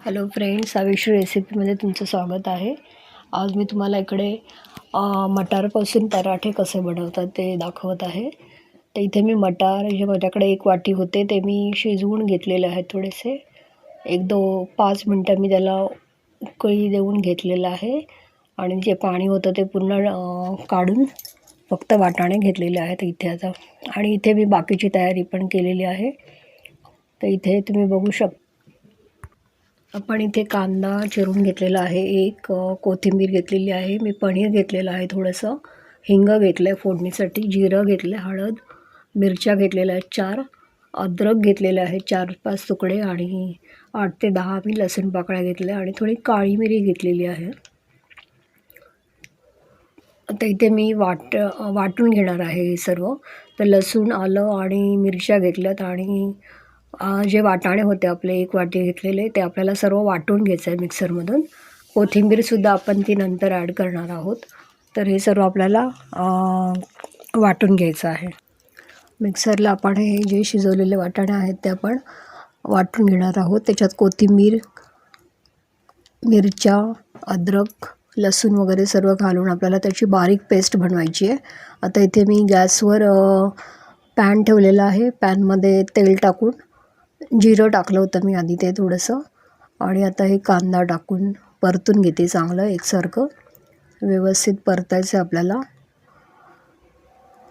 Hello friends, आयुष्य रेसिपीमध्ये तुमचं स्वागत आहे. आज मी तुम्हाला इकडे मटारपासून पराठे कसे बनवतात ते दाखवत आहे. तर इथे मी मटार जे माझ्याकडे 1 वाटी होते ते मी शिजवून घेतलेले आहेत थोडेसे. 5 मिनटं मी त्याला उकळी देऊन घेतलेलं आहे आणि जे पाणी होतं ते पूर्ण काढून फक्त वाटाणे घेतलेले आहेत इथे आता. आणि इथे मी बाकीची तयारी पण केलेली आहे. तर इथे तुम्ही बघू शकता. आपण इथे कांदा चिरून घेतलेला आहे, कोथिंबीर घेतलेली आहे, मी पनीर घेतलेलं आहे, थोडंसं हिंग घेतलं आहे फोडणीसाठी, जिरं घेतलं आहे, हळद, मिरच्या घेतलेल्या आहेत 4, अद्रक घेतलेलं आहे 4-5 तुकडे आणि 8 ते 10 मी लसूण पाकळ्या घेतल्या आणि थोडी काळी मिरी घेतलेली आहे. आता इथे मी वाटून घेणार आहे हे सर्व. तर लसूण, आलं आणि मिरच्या घेतल्यात आणि जे वाटाणे होते आपले 1 वाटी घेतलेले ते आपल्याला सर्व वाटून घ्यायचं आहे मिक्सरमधून. कोथिंबीरसुद्धा आपण ती नंतर ॲड करणार आहोत. तर हे सर्व आपल्याला वाटून घ्यायचं आहे. मिक्सरला आपण हे जे शिजवलेले वाटाणे आहेत ते आपण वाटून घेणार आहोत. त्याच्यात कोथिंबीर, मिरच्या, अद्रक, लसूण वगैरे सर्व घालून आपल्याला त्याची बारीक पेस्ट बनवायची आहे. आता इथे मी गॅसवर पॅन ठेवलेला आहे. पॅनमध्ये तेल टाकून जिरं टाकलं होतं मी आधी ते थोडंसं आणि आता हे कांदा टाकून परतून घेते चांगलं एकसारखं. व्यवस्थित परतायचं आहे आपल्याला.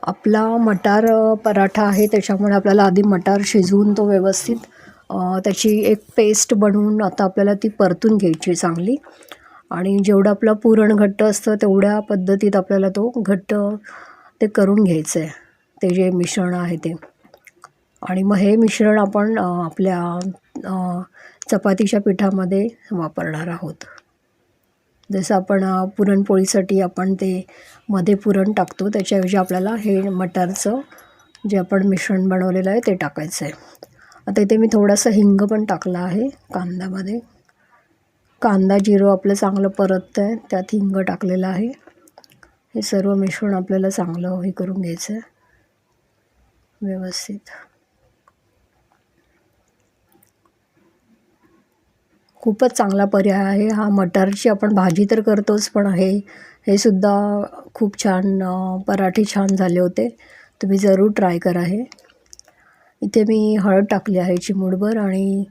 आपला मटार पराठा आहे त्याच्यामुळे आपल्याला आधी मटार शिजवून तो व्यवस्थित त्याची एक पेस्ट बनवून आता आपल्याला ती परतून घ्यायची चांगली. आणि जेवढं आपलं पुरण घट्ट असतं तेवढ्या पद्धतीत आपल्याला तो घट्ट ते करून घ्यायचं आहे, ते जे मिश्रण आहे ते. आणि मग हे मिश्रण आपण आपल्या चपातीच्या पिठामध्ये वापरणार आहोत. जसं आपण पुरणपोळीसाठी आपण ते मध्ये पुरण टाकतो त्याच्याऐवजी आपल्याला हे मटारचं जे आपण मिश्रण बनवलेलं आहे ते टाकायचं आहे. आता इथे मी थोडासा हिंग पण टाकला आहे कांद्यामध्ये. कांदा जिरं आपलं चांगलं परततं आहे, त्यात हिंग टाकलेलं आहे. हे सर्व मिश्रण आपल्याला चांगलं हे करून घ्यायचं आहे व्यवस्थित. खूपच चांगला पर्याय आहे हा. मटारची आपण भाजी तर करतोच, पण हे सुद्धा खूप छान पराठे छान झाले होते. तुम्ही जरूर ट्राय करा हे. इथे मी हळद टाकली आहे चिमूटभर आणि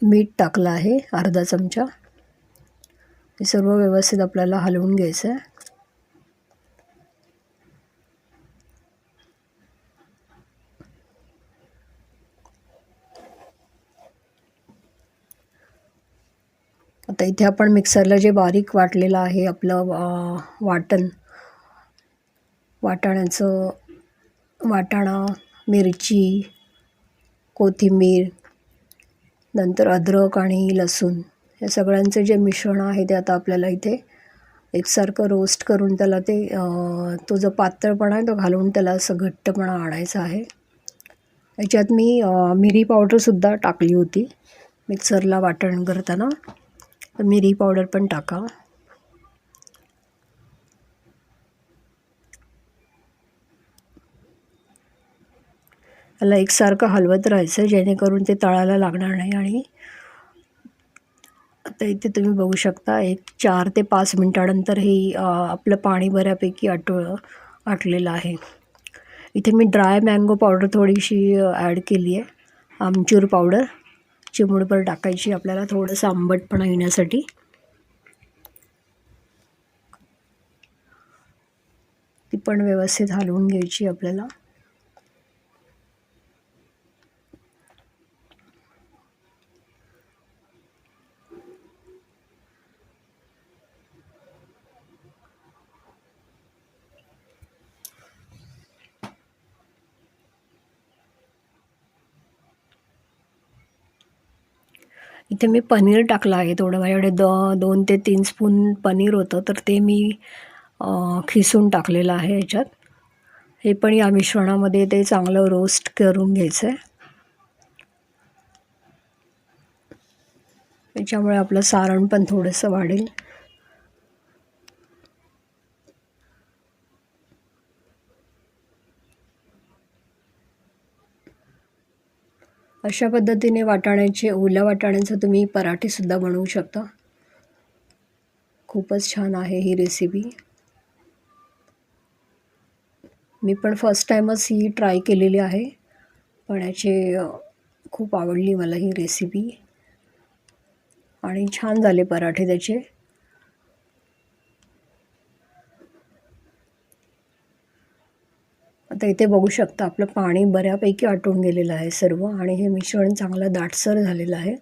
मीठ टाकलं आहे अर्धा चमचा. हे सर्व व्यवस्थित आपल्याला हलवून घ्यायचं आहे. आता इथे आपण मिक्सरला जे बारीक वाटलेलं आहे आपलं वाटाण्याचं वाटाणा, मिरची, कोथिंबीर, नंतर अद्रक आणि लसूण या सगळ्यांचं जे मिश्रण आहे ते आता आपल्याला इथे एकसारखं रोस्ट करून त्याला ते तो जो पातळपणा आहे तो घालून त्याला असं घट्टपणा आणायचा आहे. याच्यात मी मिरी पावडरसुद्धा टाकली होती मिक्सरला वाटण करताना. तर मिरी पावडर पण टाका. त्याला एकसारखं हलवत राहायचं जेणेकरून ते तळायला लागणार नाही. आणि आता इथे तुम्ही बघू शकता 4 ते 5 मिनटानंतर आपलं पाणी बऱ्यापैकी आटलेलं आहे. इथे मी ड्राय मँगो पावडर थोडीशी ॲड केली आहे. आमचूर पावडर चिमूटभर टाकायची आपल्याला थोडंसं आंबटपणा येण्यासाठी. ती पण व्यवस्थित हलवून घ्यायची आपल्याला. इथे मी पनीर टाकलं आहे थोडं. माझ्याकडे 2 ते 3 स्पून पनीर होतं तर ते मी खिसून टाकलेलं आहे याच्यात. हे पण या मिश्रणामध्ये ते चांगलं रोस्ट करून घ्यायचं आहे. त्याच्यामुळे आपलं सारण पण थोडंसं वाढेल. अशा पद्धतीने ओल्या वाटाण्याचं तुम्ही पराठेसुद्धा बनवू शकता. खूपच छान आहे ही रेसिपी. मी पण फर्स्ट टाईमच ही ट्राय केलेली आहे, पण खूप आवडली मला ही रेसिपी आणि छान झाले पराठे त्याचे. आता इथे बघू शकता आपलं पाणी बऱ्यापैकी आटून गेलेलं आहे सर्व आणि हे मिश्रण चांगलं दाटसर झालेलं आहे.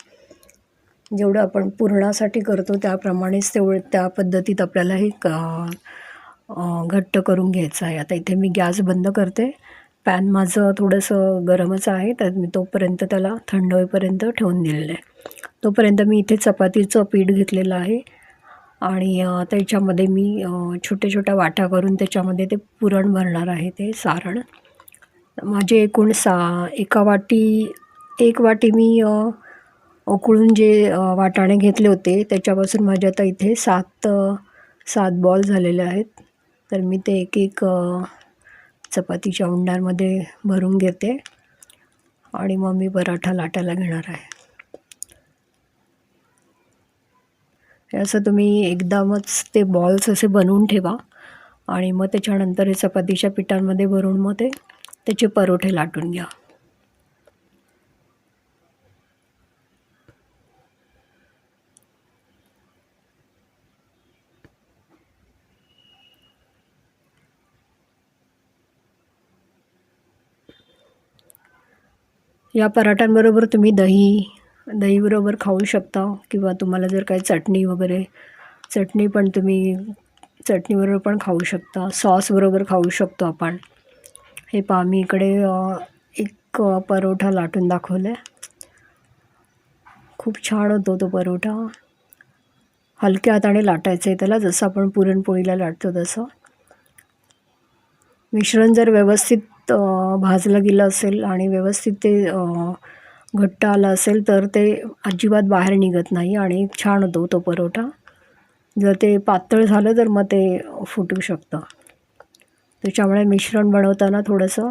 जेवढं आपण पुरणासाठी करतो त्याप्रमाणेच त्या पद्धतीत आपल्याला हे घट्ट करून घ्यायचं आहे. आता इथे मी गॅस बंद करते. पॅन माझं थोडंसं गरमच आहे, तर मी तोपर्यंत त्याला थंड होईपर्यंत ठेवून दिलेलं आहे. तोपर्यंत मी इथे चपातीचं पीठ घेतलेलं आहे आणि त्याच्यामध्ये मी छोट्या वाट्या करून त्याच्यामध्ये ते पुरण भरणार आहे, ते सारण. माझे एकूण एक वाटी मी उकळून जे वाटाणे घेतले होते त्याच्यापासून माझे आता इथे 7 बॉल झालेले आहेत. तर मी ते एक चपातीच्या उंडांमध्ये भरून घेते आणि मग मी पराठा लाटायला घेणार आहे. असं तुम्ही एकदमच ते बॉल्स असे बनवून ठेवा आणि मग त्याच्यानंतर हे चपातीच्या पिठांमध्ये भरून मग त्याचे परोठे लाटून घ्या. या पराठ्यांबरोबर तुम्ही दहीबरोबर खाऊ शकता किंवा तुम्हाला जर काही चटणी पण तुम्ही चटणीबरोबर पण खाऊ शकता, सॉसबरोबर खाऊ शकतो आपण. हे पहा मी इकडे एक परोठा लाटून दाखवला आहे. खूप छान होतो तो परोठा. हलक्या हाताने लाटायचं आहे त्याला, जसं आपण पुरणपोळीला लाटतो तसं. मिश्रण जर व्यवस्थित भाजलं गेलं असेल आणि व्यवस्थित ते घट्ट आलं असेल तर ते अजिबात बाहेर निघत नाही आणि छान होतो तो परोठा. जर ते पातळ झालं तर मग ते फुटू शकतं. त्याच्यामुळे मिश्रण बनवताना थोडंसं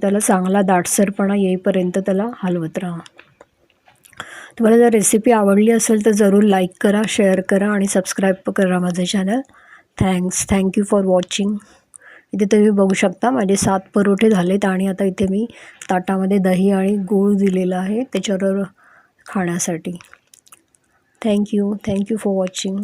त्याला चांगला दाटसरपणा येईपर्यंत त्याला हलवत राहा. तुम्हाला जर रेसिपी आवडली असेल तर जरूर लाईक करा, शेअर करा आणि सबस्क्राईब करा माझं चॅनल. Thank you for watching. इथे तुम्ही बघू शकता माझे 7 परोठे झालेत आणि आता इथे मी ताटामध्ये दही आणि गूळ दिलेला आहे त्याच्याबरोबर खाण्यासाठी. Thank you for watching.